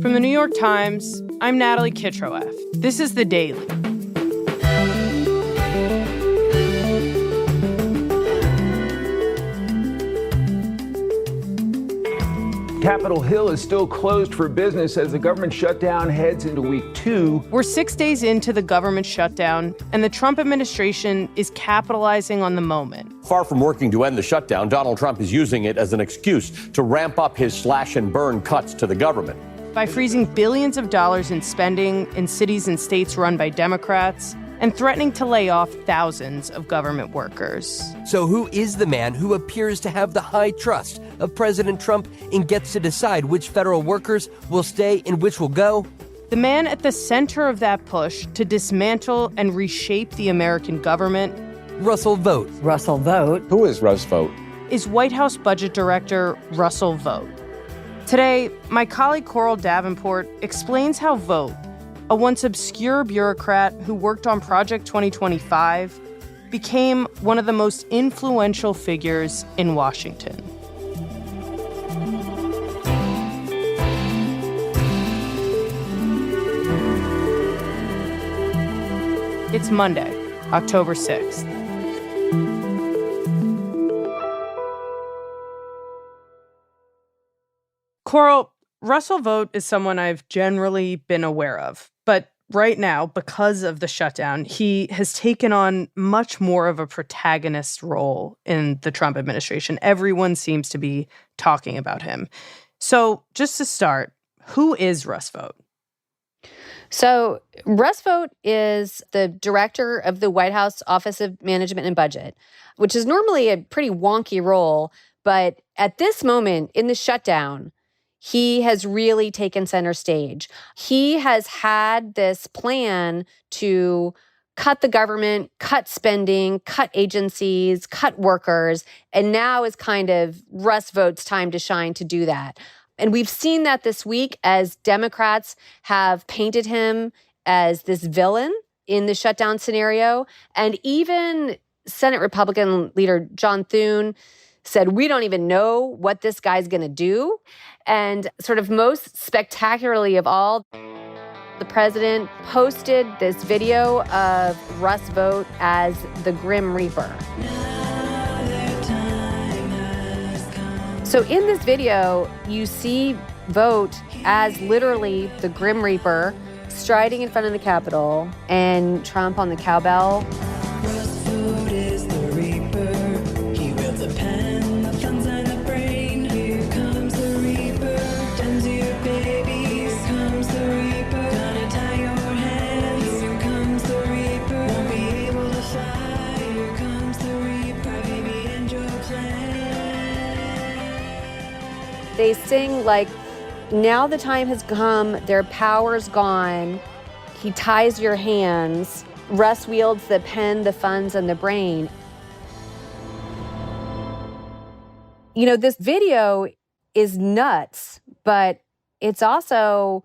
From the New York Times, I'm Natalie Kitroeff. This is The Daily. Capitol Hill is still closed for business as the government shutdown heads into week 2. We're 6 days into the government shutdown, and the Trump administration is capitalizing on the moment. Far from working to end the shutdown, Donald Trump is using it as an excuse to ramp up his slash and burn cuts to the government. By freezing billions of dollars in spending in cities and states run by Democrats, and threatening to lay off thousands of government workers. So who is the man who appears to have the high trust of President Trump and gets to decide which federal workers will stay and which will go? The man at the center of that push to dismantle and reshape the American government, Russell Vought. Russell Vought. Who is Russ Vought? Is White House Budget Director Russel Vought. Today, my colleague Coral Davenport explains how Vought, a once obscure bureaucrat who worked on Project 2025, became one of the most influential figures in Washington. It's Monday, October 6th. Coral, Russel Vought is someone I've generally been aware of, but right now, because of the shutdown, he has taken on much more of a protagonist role in the Trump administration. Everyone seems to be talking about him. So just to start, who is Russ Vought? So Russ Vought is the director of the White House Office of Management and Budget, which is normally a pretty wonky role. But at this moment in the shutdown, he has really taken center stage. He has had this plan to cut the government, cut spending, cut agencies, cut workers, and now is kind of Russ Vaught's time to shine to do that. And we've seen that this week as Democrats have painted him as this villain in the shutdown scenario. And even Senate Republican leader John Thune said, we don't even know what this guy's going to do. And sort of most spectacularly of all, the president posted this video of Russ Vought as the Grim Reaper. So in this video, you see Vought as literally the Grim Reaper striding in front of the Capitol and Trump on the cowbell. They sing like, now the time has come, their power's gone. He ties your hands. Russ wields the pen, the funds, and the brain. You know, this video is nuts, but it's also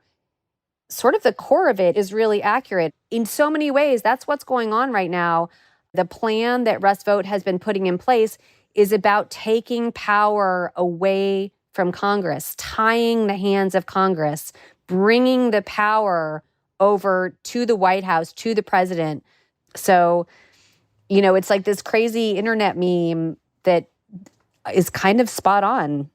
sort of the core of it is really accurate. In so many ways, that's what's going on right now. The plan that Russ Vought has been putting in place is about taking power away from Congress, tying the hands of Congress, bringing the power over to the White House, to the president. So, you know, it's like this crazy internet meme that is kind of spot on.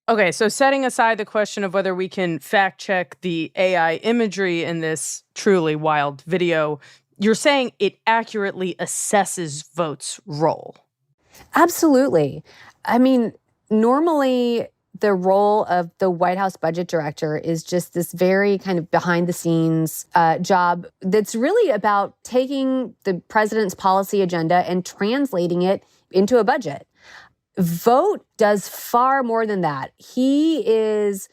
Okay, so setting aside the question of whether we can fact check the AI imagery in this truly wild video, you're saying it accurately assesses Vaught's role. Absolutely. I mean, normally the role of the White House budget director is just this very kind of behind the scenes job that's really about taking the president's policy agenda and translating it into a budget. Vought does far more than that. He is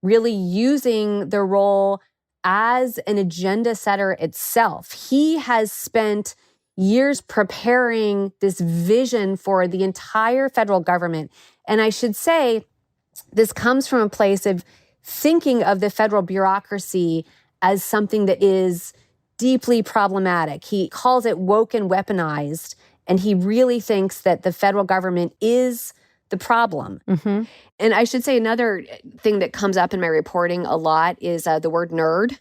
really using the role as an agenda setter itself. He has spent years preparing this vision for the entire federal government. And I should say, this comes from a place of thinking of the federal bureaucracy as something that is deeply problematic. He calls it woke and weaponized, and he really thinks that the federal government is the problem. Mm-hmm. And I should say another thing that comes up in my reporting a lot is the word nerd.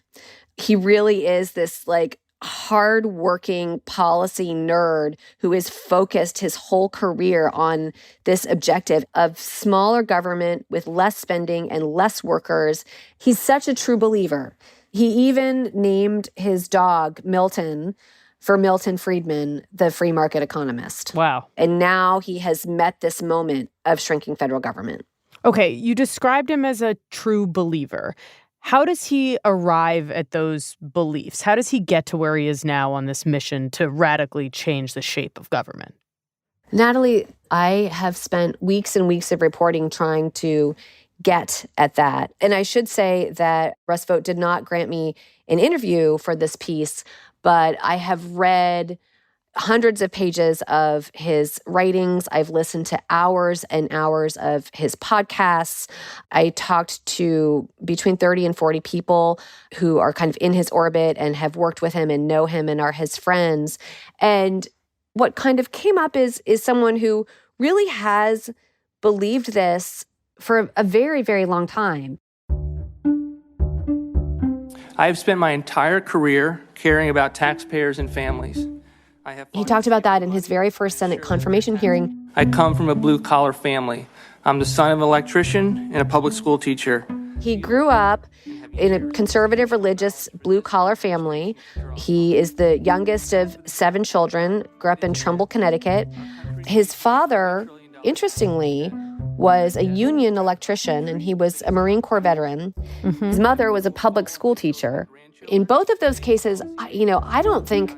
He really is this like hardworking policy nerd who is focused his whole career on this objective of smaller government with less spending and less workers. He's such a true believer. He even named his dog Milton for Milton Friedman, the free market economist. Wow. And now he has met this moment of shrinking federal government. Okay, you described him as a true believer. How does he arrive at those beliefs? How does he get to where he is now on this mission to radically change the shape of government? Natalie, I have spent weeks and weeks of reporting trying to get at that. And I should say that Russ Vought did not grant me an interview for this piece, but I have read hundreds of pages of his writings. I've listened to hours and hours of his podcasts. I talked to between 30 and 40 people who are kind of in his orbit and have worked with him and know him and are his friends. And what kind of came up is someone who really has believed this for a very, very long time. I've spent my entire career caring about taxpayers and families. He talked about that in his very first Senate confirmation hearing. I come from a blue-collar family. I'm the son of an electrician and a public school teacher. He grew up in a conservative, religious, blue-collar family. He is the youngest of 7 children, grew up in Trumbull, Connecticut. His father, interestingly, was a union electrician, and he was a Marine Corps veteran. Mm-hmm. His mother was a public school teacher. In both of those cases, I don't think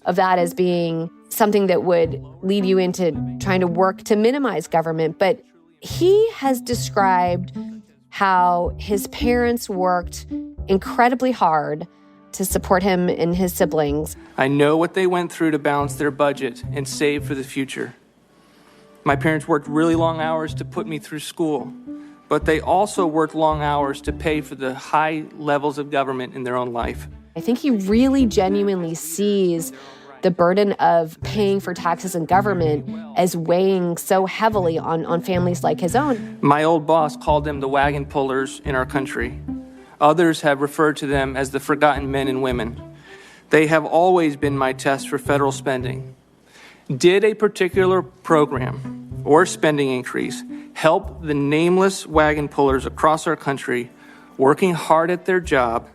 of that as being something that would lead you into trying to work to minimize government. But he has described how his parents worked incredibly hard to support him and his siblings. I know what they went through to balance their budget and save for the future. My parents worked really long hours to put me through school, but they also worked long hours to pay for the high levels of government in their own life. I think he really genuinely sees the burden of paying for taxes and government as weighing so heavily on families like his own. My old boss called them the wagon pullers in our country. Others have referred to them as the forgotten men and women. They have always been my test for federal spending. Did a particular program or spending increase help the nameless wagon pullers across our country working hard at their job,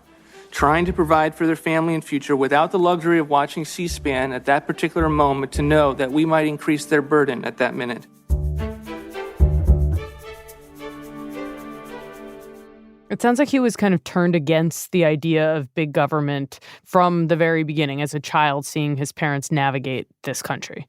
trying to provide for their family and future without the luxury of watching C-SPAN at that particular moment to know that we might increase their burden at that minute? It sounds like he was kind of turned against the idea of big government from the very beginning as a child, seeing his parents navigate this country.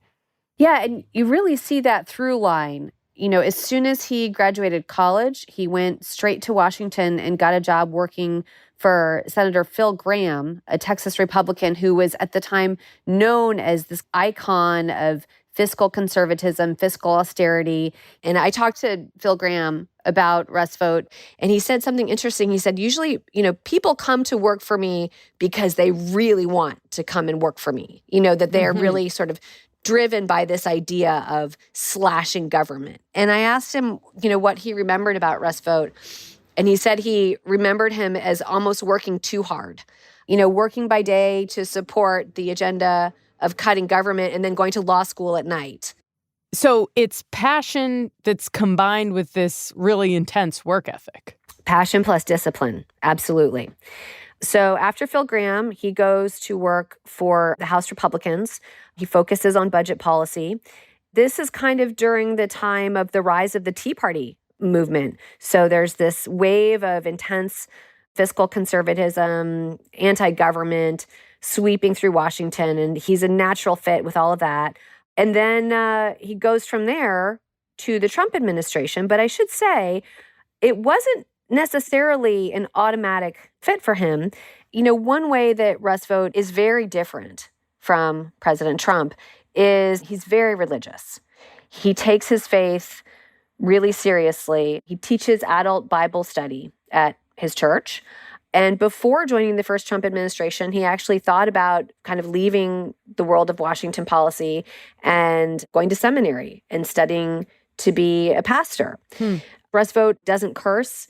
Yeah, and you really see that through line. As soon as he graduated college, he went straight to Washington and got a job working for Senator Phil Gramm, a Texas Republican who was at the time known as this icon of fiscal conservatism, fiscal austerity. And I talked to Phil Gramm about Russ Vought, and he said something interesting. He said, usually, people come to work for me because they really want to come and work for me, that they're really sort of driven by this idea of slashing government. And I asked him, what he remembered about Russ Vought. And he said he remembered him as almost working too hard, working by day to support the agenda of cutting government and then going to law school at night. So it's passion that's combined with this really intense work ethic. Passion plus discipline. Absolutely. So after Phil Gramm, he goes to work for the House Republicans. He focuses on budget policy. This is kind of during the time of the rise of the Tea Party movement. So there's this wave of intense fiscal conservatism, anti-government, sweeping through Washington, and he's a natural fit with all of that. And then he goes from there to the Trump administration. But I should say, it wasn't necessarily an automatic fit for him. One way that Russ Vought is very different from President Trump is he's very religious. He takes his faith really seriously. He teaches adult Bible study at his church. And before joining the first Trump administration, he actually thought about kind of leaving the world of Washington policy and going to seminary and studying to be a pastor. Russ Vought doesn't curse.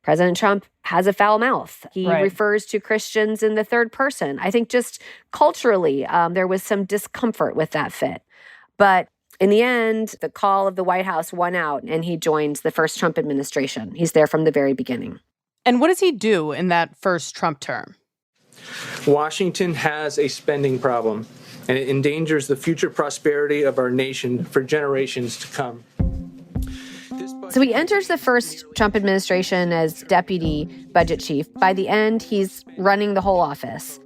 President Trump has a foul mouth. He refers to Christians in the third person. I think just culturally, there was some discomfort with that fit. But in the end, the call of the White House won out, and he joins the first Trump administration. He's there from the very beginning. And what does he do in that first Trump term? Washington has a spending problem, and it endangers the future prosperity of our nation for generations to come. So he enters the first Trump administration as deputy budget chief. By the end, he's running the whole office.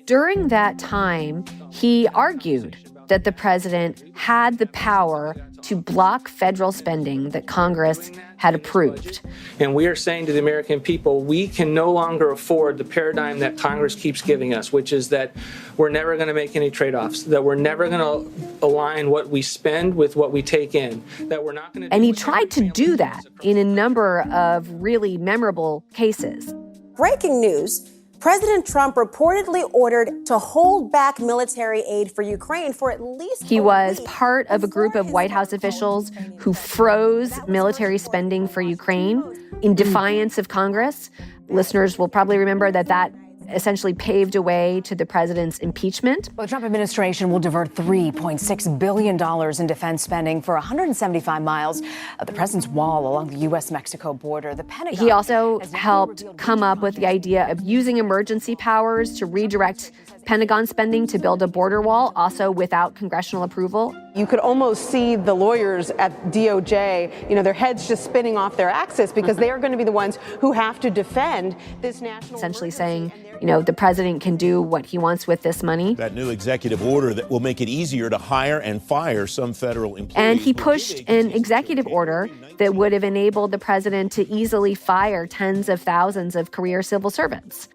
During that time, he argued that the president had the power to block federal spending that Congress had approved. And we are saying to the American people, we can no longer afford the paradigm that Congress keeps giving us, which is that we're never going to make any trade-offs, that we're never going to align what we spend with what we take in, that we're not going to... And he tried to do that in a number of really memorable cases. Breaking news. President Trump reportedly ordered to hold back military aid for Ukraine for at least He was part of a group of White House officials who froze military spending for Ukraine in defiance of Congress. Listeners will probably remember that essentially paved a way to the president's impeachment. Well, the Trump administration will divert $3.6 billion in defense spending for 175 miles of the president's wall along the U.S.-Mexico border. The Pentagon... He also helped come up with the idea of using emergency powers to redirect Pentagon spending to build a border wall, also without congressional approval. You could almost see the lawyers at DOJ, their heads just spinning off their axis because they are going to be the ones who have to defend this national... Essentially saying, the president can do what he wants with this money. That new executive order that will make it easier to hire and fire some federal employees. And he pushed an executive order that would have enabled the president to easily fire tens of thousands of career civil servants.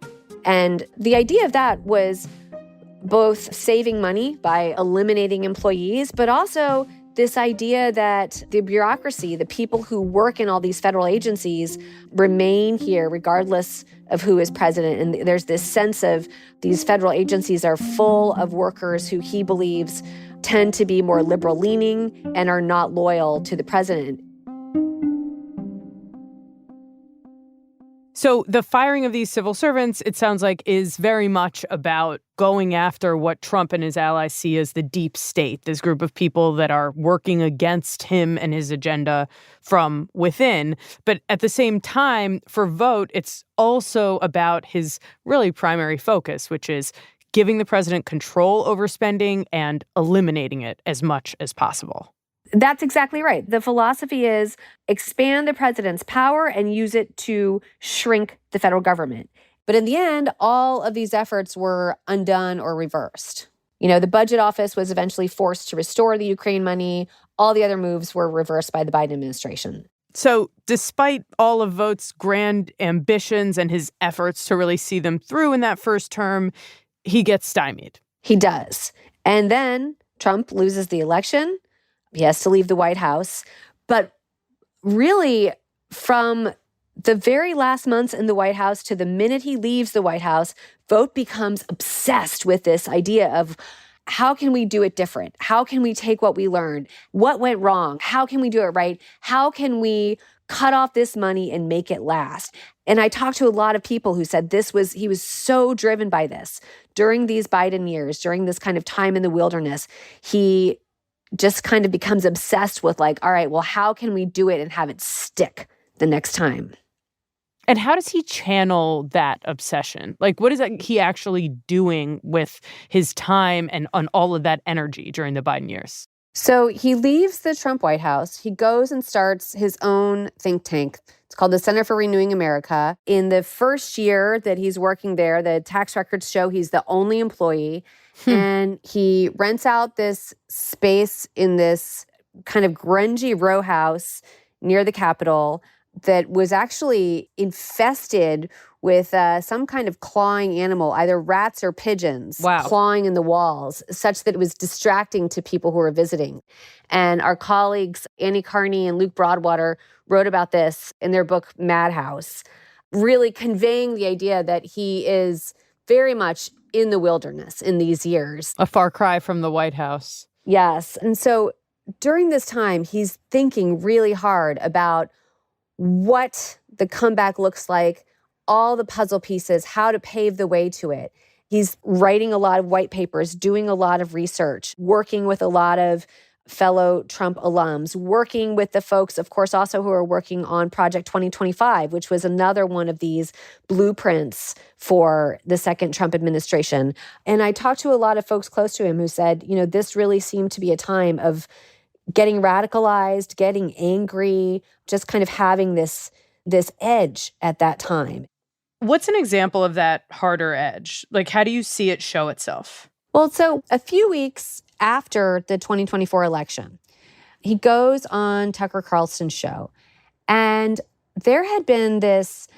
And the idea of that was both saving money by eliminating employees, but also this idea that the bureaucracy, the people who work in all these federal agencies, remain here regardless of who is president. And there's this sense of these federal agencies are full of workers who he believes tend to be more liberal-leaning and are not loyal to the president. So the firing of these civil servants, it sounds like, is very much about going after what Trump and his allies see as the deep state, this group of people that are working against him and his agenda from within. But at the same time, for Vought, it's also about his really primary focus, which is giving the president control over spending and eliminating it as much as possible. That's exactly right. The philosophy is expand the president's power and use it to shrink the federal government. But in the end, all of these efforts were undone or reversed. The budget office was eventually forced to restore the Ukraine money. All the other moves were reversed by the Biden administration. So despite all of Vought's grand ambitions and his efforts to really see them through in that first term, he gets stymied. He does. And then Trump loses the election. He has to leave the White House. But really, from the very last months in the White House to the minute he leaves the White House, Vought becomes obsessed with this idea of how can we do it different? How can we take what we learned? What went wrong? How can we do it right? How can we cut off this money and make it last? And I talked to a lot of people who said he was so driven by this. During these Biden years, during this kind of time in the wilderness, he just kind of becomes obsessed with all right, well, how can we do it and have it stick the next time? And how does he channel that obsession? What is he actually doing with his time and on all of that energy during the Biden years? So he leaves the Trump White House. He goes and starts his own think tank. It's called the Center for Renewing America. In the first year that he's working there, the tax records show he's the only employee. And he rents out this space in this kind of grungy row house near the Capitol that was actually infested with some kind of clawing animal, either rats or pigeons, clawing in the walls, such that it was distracting to people who were visiting. And our colleagues, Annie Carney and Luke Broadwater, wrote about this in their book, Madhouse, really conveying the idea that he is very much in the wilderness in these years. A far cry from the White House. Yes. And so during this time, he's thinking really hard about what the comeback looks like, all the puzzle pieces, how to pave the way to it. He's writing a lot of white papers, doing a lot of research, working with a lot of fellow Trump alums, working with the folks, of course, also who are working on Project 2025, which was another one of these blueprints for the second Trump administration. And I talked to a lot of folks close to him who said, this really seemed to be a time of getting radicalized, getting angry, just kind of having this edge at that time. What's an example of that harder edge? Like, how do you see it show itself? Well, so a few weeks after the 2024 election, he goes on Tucker Carlson's show, and there had been this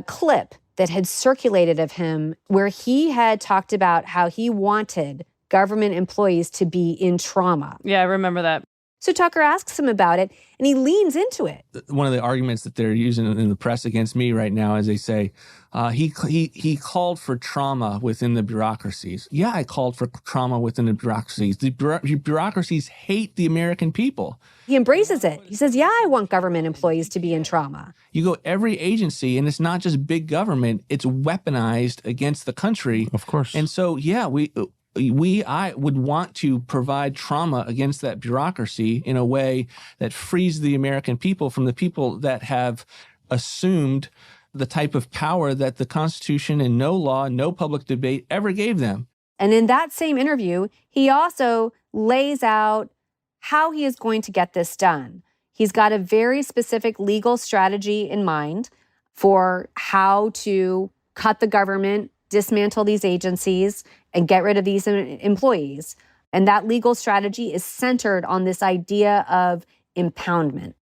clip that had circulated of him where he had talked about how he wanted government employees to be in trauma. Yeah, I remember that. So Tucker asks him about it, and he leans into it. One of the arguments that they're using in the press against me right now is they say, he called for trauma within the bureaucracies. Yeah, I called for trauma within the bureaucracies. The bureaucracies hate the American people. He embraces it. He says, yeah, I want government employees to be in trauma. You go every agency, and it's not just big government, it's weaponized against the country. Of course. And so, yeah, I would want to provide trauma against that bureaucracy in a way that frees the American people from the people that have assumed the type of power that the Constitution and no law, no public debate ever gave them. And in that same interview, he also lays out how he is going to get this done. He's got a very specific legal strategy in mind for how to cut the government, dismantle these agencies, and get rid of these employees. And that legal strategy is centered on this idea of impoundment.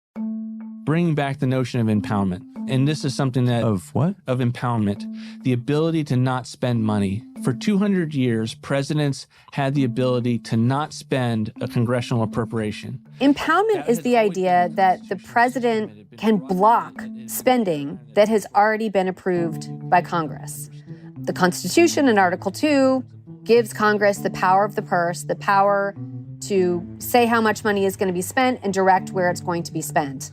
Bring back the notion of impoundment. And this is something that... Of what? Of impoundment. The ability to not spend money. For 200 years, presidents had the ability to not spend a congressional appropriation. Impoundment is the idea that the president can block spending that has already been approved by Congress. The Constitution in Article 2 gives Congress the power of the purse, the power to say how much money is going to be spent and direct where it's going to be spent.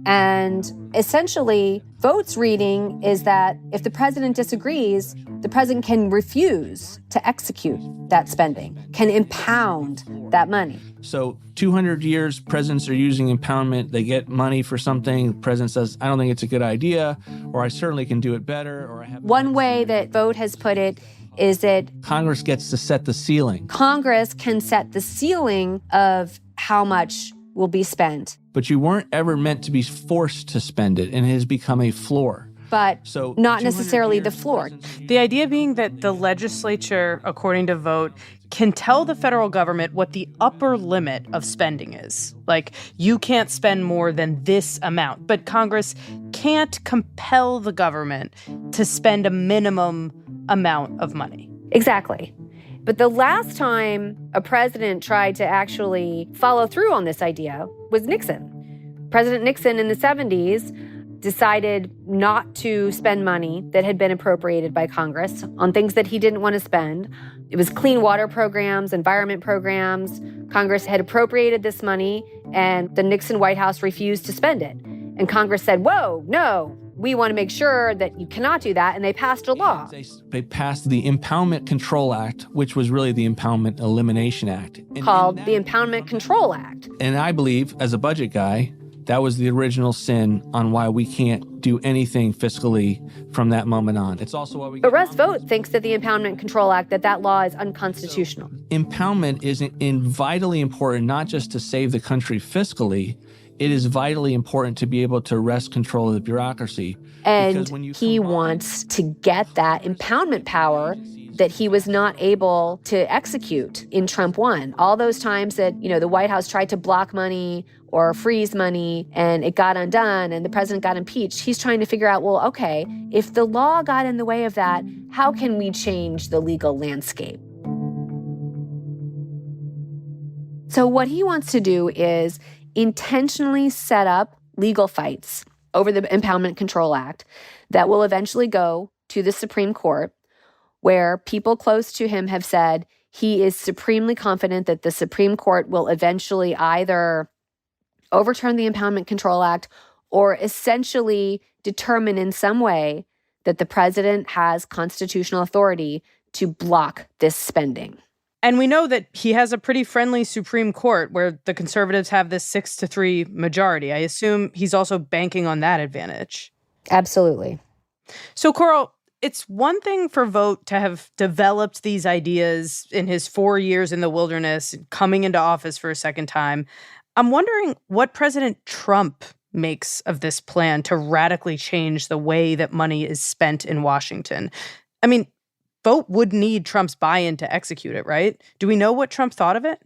And essentially, Vought's reading is that if the president disagrees, the president can refuse to execute that spending, can impound that money. So 200 years, presidents are using impoundment. They get money for something. The president says, I don't think it's a good idea, or I certainly can do it better. Or I have. One way that Vought has put it is that Congress gets to set the ceiling. Congress can set the ceiling of how much will be spent. But you weren't ever meant to be forced to spend it, and it has become a floor. But not necessarily the floor. The idea being that the legislature, according to Vought, can tell the federal government what the upper limit of spending is. Like, you can't spend more than this amount. But Congress can't compel the government to spend a minimum amount of money. Exactly. But the last time a president tried to actually follow through on this idea was Nixon. President Nixon in the 70s decided not to spend money that had been appropriated by Congress on things that he didn't want to spend. It was clean water programs, environment programs. Congress had appropriated this money, and the Nixon White House refused to spend it. And Congress said, whoa, no, we want to make sure that you cannot do that, and they passed a law. They passed the Impoundment Control Act, which was really the Impoundment Elimination Act. Called the Impoundment Control Act. And I believe, as a budget guy, that was the original sin on why we can't do anything fiscally from that moment on. It's also why we. But Russ Vought thinks that the Impoundment Control Act, that law is unconstitutional. Impoundment is vitally important, not just to save the country fiscally. It is vitally important to be able to wrest control of the bureaucracy. And he wants to get that impoundment power that he was not able to execute in Trump 1. All those times that, the White House tried to block money or freeze money and it got undone and the president got impeached, he's trying to figure out, well, okay, if the law got in the way of that, how can we change the legal landscape? So what he wants to do is intentionally set up legal fights over the Impoundment Control Act that will eventually go to the Supreme Court, where people close to him have said He is supremely confident that the Supreme Court will eventually either overturn the Impoundment Control Act or essentially determine in some way that the president has constitutional authority to block this spending. And we know that he has a pretty friendly Supreme Court where the conservatives have this 6-3 majority. I assume he's also banking on that advantage. Absolutely. So, Coral, it's one thing for Vought to have developed these ideas in his 4 years in the wilderness, coming into office for a second time. I'm wondering what President Trump makes of this plan to radically change the way that money is spent in Washington. I mean, Vought would need Trump's buy-in to execute it, right? Do we know what Trump thought of it?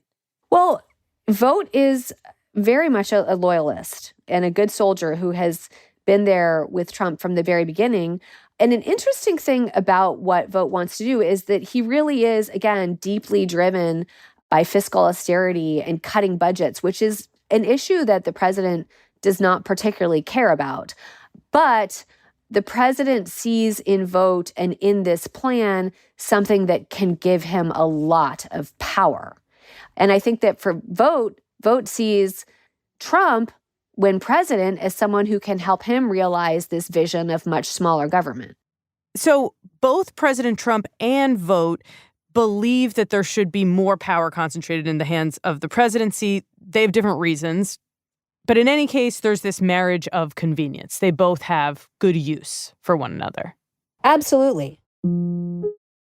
Well, Vought is very much a loyalist and a good soldier who has been there with Trump from the very beginning. And an interesting thing about what Vought wants to do is that he really is, again, deeply driven by fiscal austerity and cutting budgets, which is an issue that the president does not particularly care about. But the president sees in Vought and in this plan something that can give him a lot of power. And I think that for Vought sees Trump, when president, as someone who can help him realize this vision of much smaller government. So both President Trump and Vought believe that there should be more power concentrated in the hands of the presidency. They have different reasons. But in any case, there's this marriage of convenience. They both have good use for one another. Absolutely.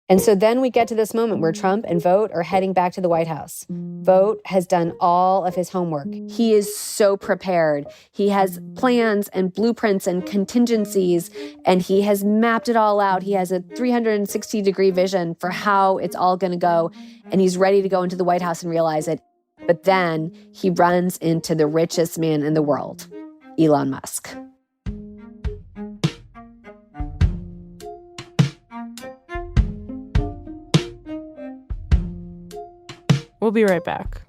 And so then we get to this moment where Trump and Vought are heading back to the White House. Vought has done all of his homework. He is so prepared. He has plans and blueprints and contingencies, and he has mapped it all out. He has a 360-degree vision for how it's all going to go, and he's ready to go into the White House and realize it. But then he runs into the richest man in the world, Elon Musk. We'll be right back.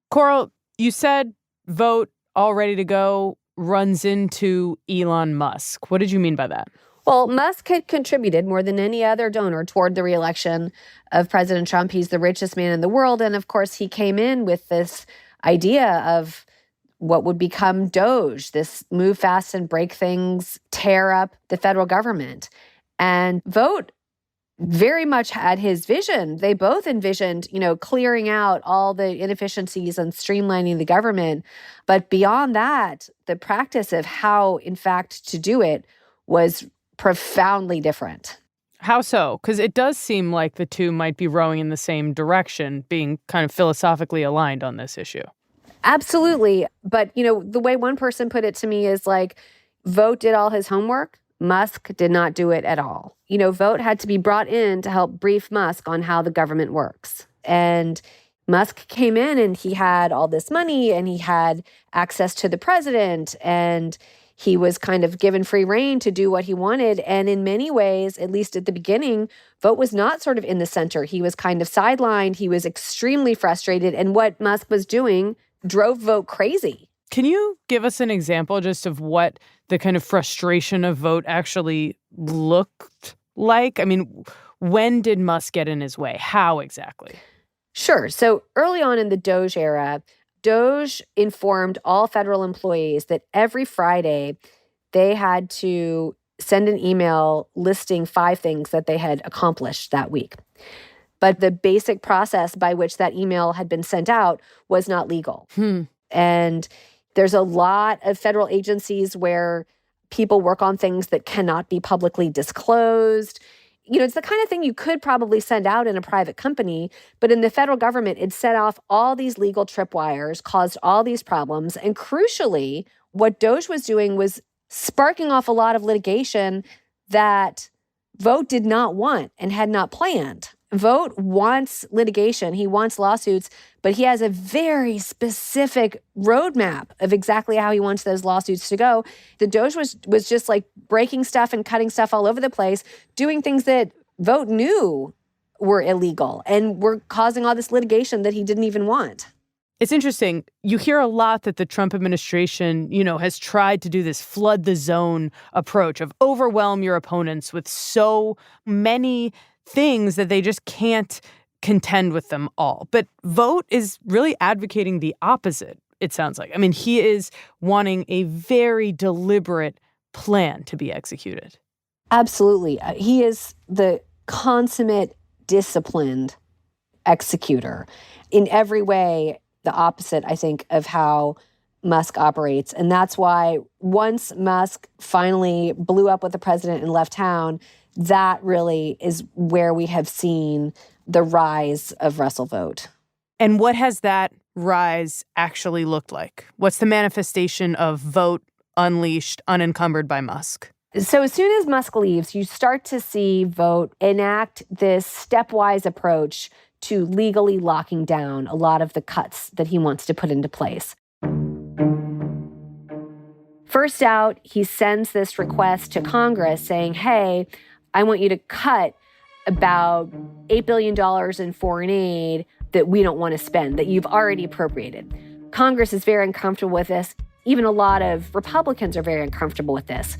Coral, you said Vought all ready to go runs into Elon Musk. What did you mean by that? Well, Musk had contributed more than any other donor toward the reelection of President Trump. He's the richest man in the world. And of course, he came in with this idea of what would become Doge, this move fast and break things, tear up the federal government. And Vought very much had his vision. They both envisioned, clearing out all the inefficiencies and streamlining the government. But beyond that, the practice of how, in fact, to do it was profoundly different. How so? Because it does seem like the two might be rowing in the same direction, being kind of philosophically aligned on this issue. Absolutely. But, the way one person put it to me is like, Vought did all his homework. Musk did not do it at all. Vought had to be brought in to help brief Musk on how the government works. And Musk came in and he had all this money and he had access to the president and he was kind of given free rein to do what he wanted. And in many ways, at least at the beginning, Vought was not sort of in the center. He was kind of sidelined. He was extremely frustrated. And what Musk was doing drove Vought crazy. Can you give us an example just of what the kind of frustration of Vought actually looked like? I mean, when did Musk get in his way? How exactly? Sure. So early on in the Doge era, Doge informed all federal employees that every Friday they had to send an email listing 5 things that they had accomplished that week. But the basic process by which that email had been sent out was not legal. And there's a lot of federal agencies where people work on things that cannot be publicly disclosed. It's the kind of thing you could probably send out in a private company, but in the federal government, it set off all these legal tripwires, caused all these problems. And crucially, what Doge was doing was sparking off a lot of litigation that Vought did not want and had not planned. Vought wants litigation. He wants lawsuits, but he has a very specific roadmap of exactly how he wants those lawsuits to go. The Doge was just like breaking stuff and cutting stuff all over the place, doing things that Vought knew were illegal and were causing all this litigation that he didn't even want. It's interesting. You hear a lot that the Trump administration, has tried to do this flood the zone approach of overwhelm your opponents with so many things that they just can't contend with them all. But Vought is really advocating the opposite, it sounds like. I mean, he is wanting a very deliberate plan to be executed. Absolutely. He is the consummate, disciplined executor. In every way, the opposite, I think, of how Musk operates. And that's why once Musk finally blew up with the president and left town, that really is where we have seen the rise of Russell Vought. And what has that rise actually looked like? What's the manifestation of Vought unleashed, unencumbered by Musk? So as soon as Musk leaves, you start to see Vought enact this stepwise approach to legally locking down a lot of the cuts that he wants to put into place. First out, he sends this request to Congress saying, hey, I want you to cut about $8 billion in foreign aid that we don't want to spend, that you've already appropriated. Congress is very uncomfortable with this. Even a lot of Republicans are very uncomfortable with this.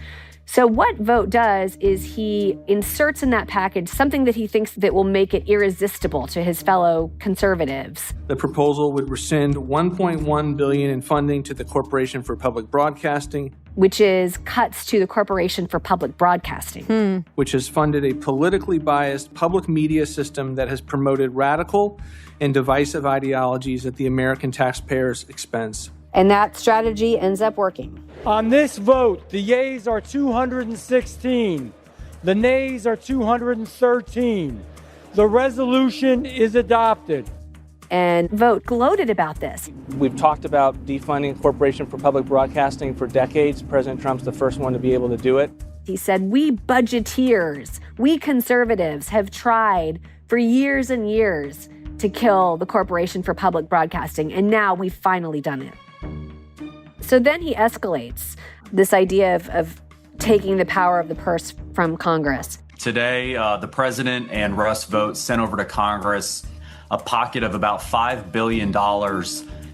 So what Vought does is he inserts in that package something that he thinks that will make it irresistible to his fellow conservatives. The proposal would rescind $1.1 billion in funding to the Corporation for Public Broadcasting, which is cuts to the Corporation for Public Broadcasting, which has funded a politically biased public media system that has promoted radical and divisive ideologies at the American taxpayers' expense. And that strategy ends up working. On this vote, the yeas are 216. The nays are 213. The resolution is adopted. And Vought gloated about this. We've talked about defunding Corporation for Public Broadcasting for decades. President Trump's the first one to be able to do it. He said, we budgeteers, we conservatives have tried for years and years to kill the Corporation for Public Broadcasting, and now we've finally done it. So then he escalates this idea of taking the power of the purse from Congress. Today, the president and Russ Vought sent over to Congress a pocket of about $5 billion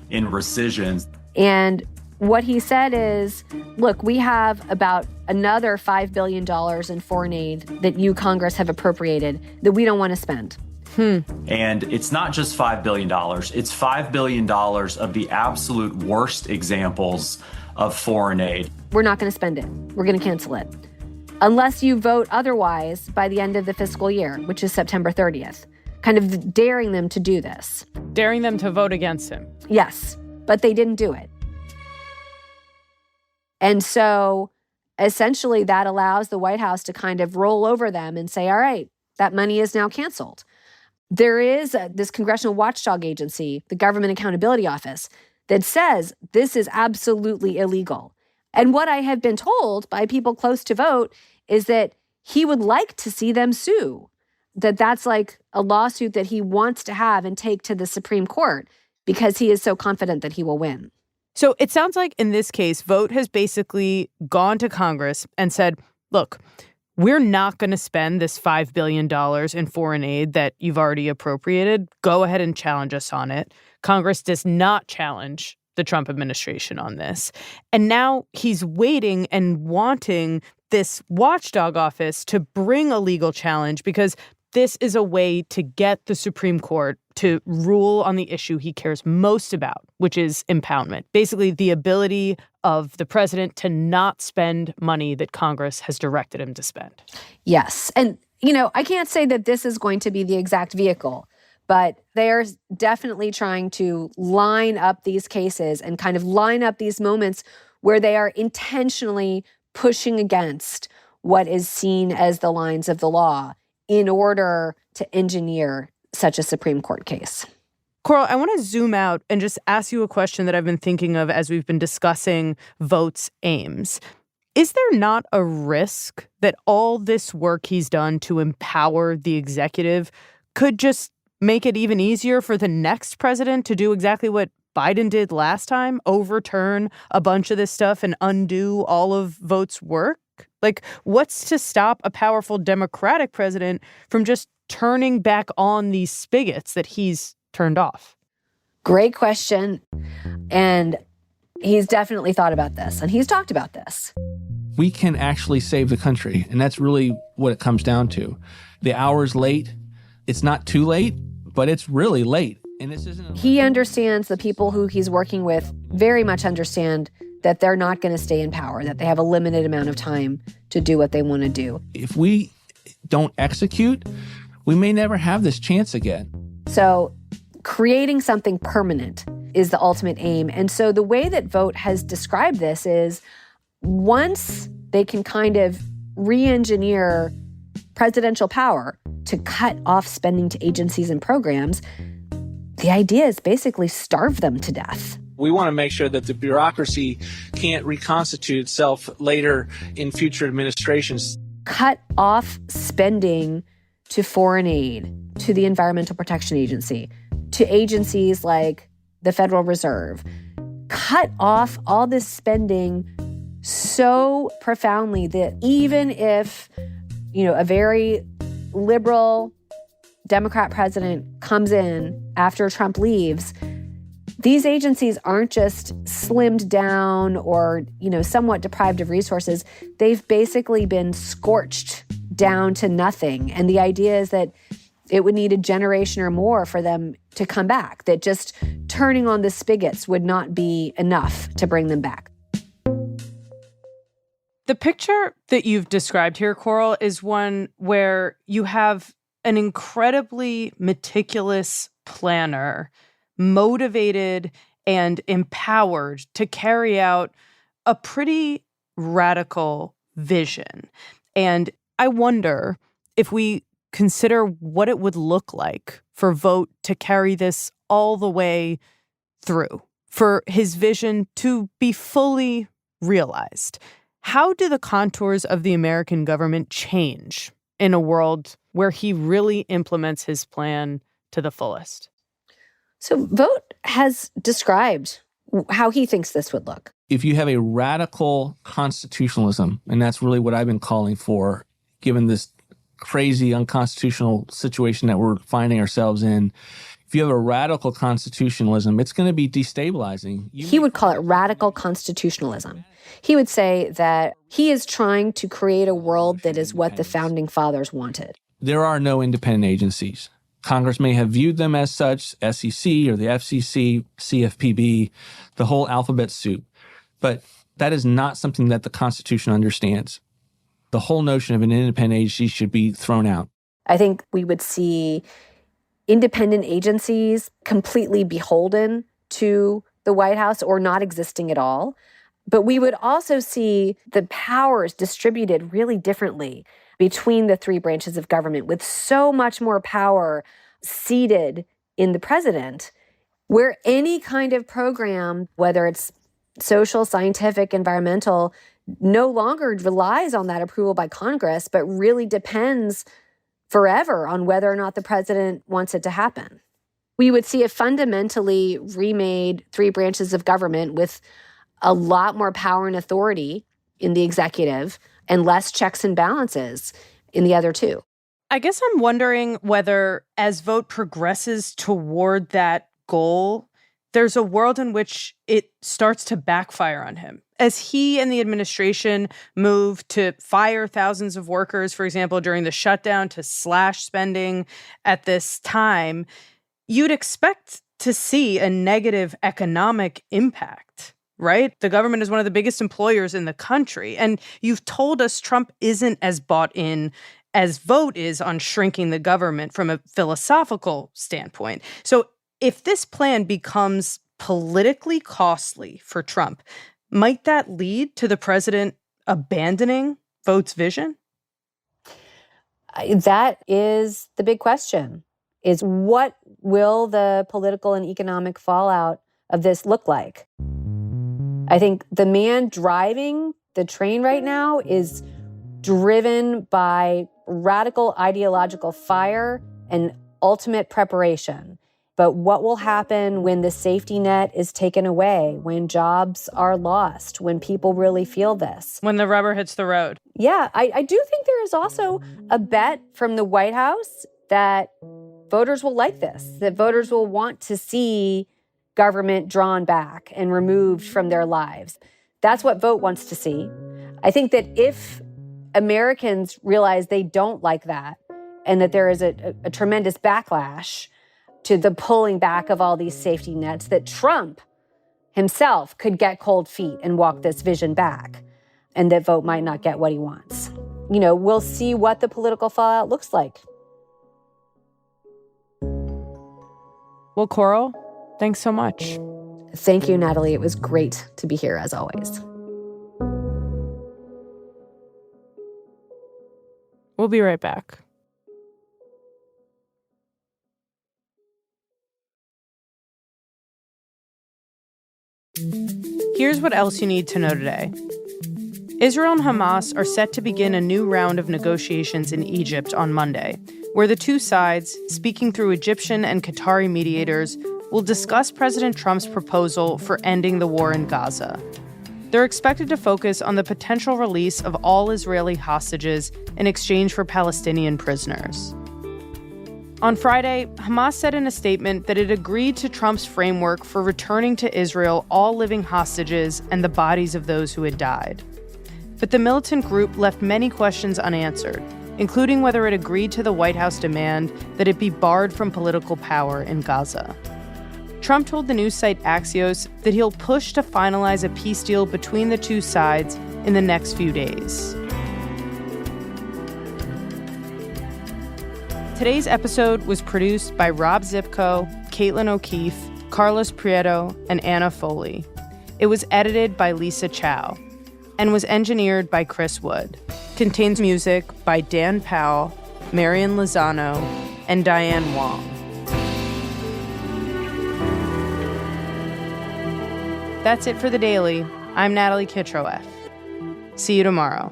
in rescissions. And what he said is, look, we have about another $5 billion in foreign aid that you, Congress, have appropriated that we don't want to spend. And it's not just $5 billion. It's $5 billion of the absolute worst examples of foreign aid. We're not going to spend it. We're going to cancel it. Unless you vote otherwise by the end of the fiscal year, which is September 30th. Kind of daring them to do this. Daring them to vote against him. Yes, but they didn't do it. And so essentially that allows the White House to kind of roll over them and say, all right, that money is now canceled. There is this congressional watchdog agency, the Government Accountability Office, that says this is absolutely illegal. And what I have been told by people close to Vought is that he would like to see them sue, that's like a lawsuit that he wants to have and take to the Supreme Court because he is so confident that he will win. So it sounds like in this case, Vought has basically gone to Congress and said, look, we're not going to spend this $5 billion in foreign aid that you've already appropriated. Go ahead and challenge us on it. Congress does not challenge the Trump administration on this. And now he's waiting and wanting this watchdog office to bring a legal challenge because this is a way to get the Supreme Court to rule on the issue he cares most about, which is impoundment. Basically, the ability of the president to not spend money that Congress has directed him to spend. Yes. And, I can't say that this is going to be the exact vehicle, but they're definitely trying to line up these cases and kind of line up these moments where they are intentionally pushing against what is seen as the lines of the law in order to engineer such a Supreme Court case. Coral, I want to zoom out and just ask you a question that I've been thinking of as we've been discussing Vought's aims. Is there not a risk that all this work he's done to empower the executive could just make it even easier for the next president to do exactly what Biden did last time, overturn a bunch of this stuff and undo all of Vought's work? Like, what's to stop a powerful Democratic president from just turning back on these spigots that he's turned off? Great question. And he's definitely thought about this, and he's talked about this. We can actually save the country, and that's really what it comes down to. The hour's late. It's not too late, but it's really late. And this isn't. He understands, the people who he's working with very much understand that they're not going to stay in power, that they have a limited amount of time to do what they want to do. If we don't execute, we may never have this chance again. So creating something permanent is the ultimate aim. And so the way that Vought has described this is, once they can kind of re-engineer presidential power to cut off spending to agencies and programs, the idea is basically starve them to death. We want to make sure that the bureaucracy can't reconstitute itself later in future administrations. Cut off spending to foreign aid, to the Environmental Protection Agency, to agencies like the Federal Reserve. Cut off all this spending so profoundly that even if, a very liberal Democrat president comes in after Trump leaves, these agencies aren't just slimmed down or, somewhat deprived of resources. They've basically been scorched down to nothing. And the idea is that it would need a generation or more for them to come back, that just turning on the spigots would not be enough to bring them back. The picture that you've described here, Coral, is one where you have an incredibly meticulous planner, motivated and empowered to carry out a pretty radical vision. And I wonder if we consider what it would look like for Vought to carry this all the way through, for his vision to be fully realized. How do the contours of the American government change in a world where he really implements his plan to the fullest? So Vought has described how he thinks this would look. If you have a radical constitutionalism, and that's really what I've been calling for, given this crazy unconstitutional situation that we're finding ourselves in, if you have a radical constitutionalism, it's going to be destabilizing. He would call it radical constitutionalism. He would say that he is trying to create a world that is what the founding fathers wanted. There are no independent agencies. Congress may have viewed them as such, SEC or the FCC, CFPB, the whole alphabet soup. But that is not something that the Constitution understands. The whole notion of an independent agency should be thrown out. I think we would see independent agencies completely beholden to the White House or not existing at all. But we would also see the powers distributed really differently between the three branches of government, with so much more power seated in the president, where any kind of program, whether it's social, scientific, environmental, no longer relies on that approval by Congress, but really depends forever on whether or not the president wants it to happen. We would see a fundamentally remade three branches of government with a lot more power and authority in the executive and less checks and balances in the other two. I guess I'm wondering whether, as Vought progresses toward that goal, there's a world in which it starts to backfire on him. As he and the administration move to fire thousands of workers, for example, during the shutdown, to slash spending at this time, you'd expect to see a negative economic impact, right? The government is one of the biggest employers in the country. And you've told us Trump isn't as bought in as Vought is on shrinking the government from a philosophical standpoint. So if this plan becomes politically costly for Trump, might that lead to the president abandoning Vought's vision? That is the big question, is what will the political and economic fallout of this look like? I think the man driving the train right now is driven by radical ideological fire and ultimate preparation. But what will happen when the safety net is taken away, when jobs are lost, when people really feel this? When the rubber hits the road. Yeah, I do think there is also a bet from the White House that voters will like this, that voters will want to see government drawn back and removed from their lives. That's what Vought wants to see. I think that if Americans realize they don't like that and that there is a tremendous backlash to the pulling back of all these safety nets, that Trump himself could get cold feet and walk this vision back, and that Vought might not get what he wants. You know, we'll see what the political fallout looks like. Well, Coral, thanks so much. Thank you, Natalie. It was great to be here, as always. We'll be right back. Here's what else you need to know today. Israel and Hamas are set to begin a new round of negotiations in Egypt on Monday, where the two sides, speaking through Egyptian and Qatari mediators, will discuss President Trump's proposal for ending the war in Gaza. They're expected to focus on the potential release of all Israeli hostages in exchange for Palestinian prisoners. On Friday, Hamas said in a statement that it agreed to Trump's framework for returning to Israel all living hostages and the bodies of those who had died. But the militant group left many questions unanswered, including whether it agreed to the White House demand that it be barred from political power in Gaza. Trump told the news site Axios that he'll push to finalize a peace deal between the two sides in the next few days. Today's episode was produced by Rob Zipko, Caitlin O'Keefe, Carlos Prieto, and Anna Foley. It was edited by Lisa Chow and was engineered by Chris Wood. Contains music by Dan Powell, Marian Lozano, and Diane Wong. That's it for The Daily. I'm Natalie Kitroeff. See you tomorrow.